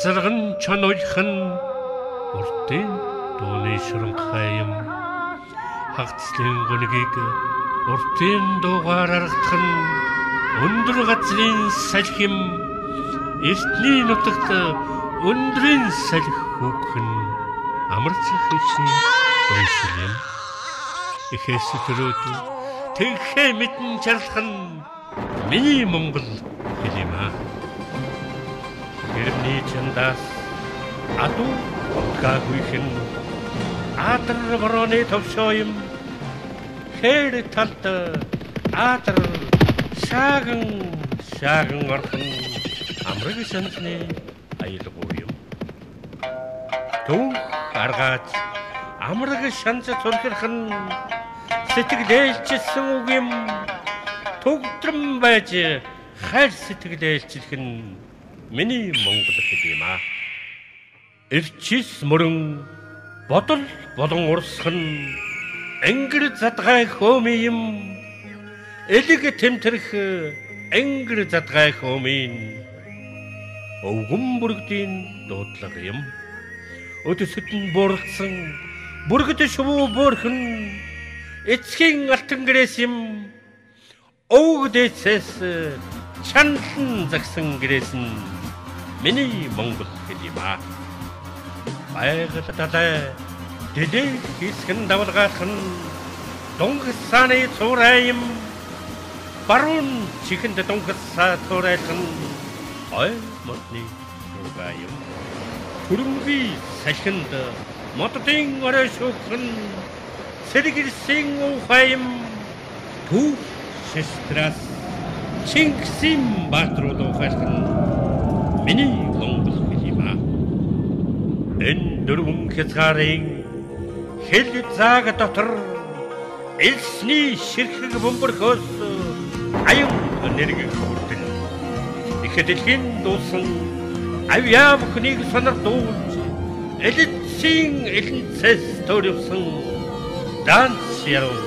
Цацарган чонойхон уртын дууны шуранхайм хагцлын гүнгийг уртын дуугаар аргадах нь өндөр газрын салхим эртний нутагт өндрийн салхи хүүхэн амарцах ичний дуншил юм. Ихэс төрөөд тэгхээ мэдэн чарлах нь миний Монгол хэл юм аа. Хэрвний чандаас адуу гагүйхэн атар вороны төвшөөм хэр талд атар шааган орхон амраг шансны аялгүй юм. Төв аргаач амраг шанс цурхирх нь сэтгэлээлчсэн үг юм. Төгдрөн байж хайр сэтгэлээлчлэх нь миний Монгол хэл юм аа. Эрчис мөрөн бодол болон урсах нь энгэр задгай хөөми юм. Элэг тэмтэрх энгэр задгай хөөмийн өвгөн бүргдийн дуудлага юм. Өдөсөд нь буурсан бүргэд шувуу буурхан эцгийн алтан гэрээс юм. Өвгдээсээс чанлан загсан гэрээс нь миний Монгол хэл юм аа. Байгаль далай дэдээ хэсгэн давалгаах нь дунгасааны цуурай юм. Баруун чихэнд дунгасаа цуурайлах нь ой модны цуурай юм. Хөрөнгөний салхинд моддын орой шүүх нь сэргэрсэн ухай юм. Төв шестрас Чингисийн баатрууд ухайлах нь миний Монгол хэл юм аа. Энэ дөрвөн хязгаарын хэл зааг дотор элсний ширхэг бөмбөрхөөс аюун нэргийг хүртэл ихэд дэлхийн дуусан авьяа бүхнийг сонирдуулж элэцийн элэнцэс төрөвсөн данс яруу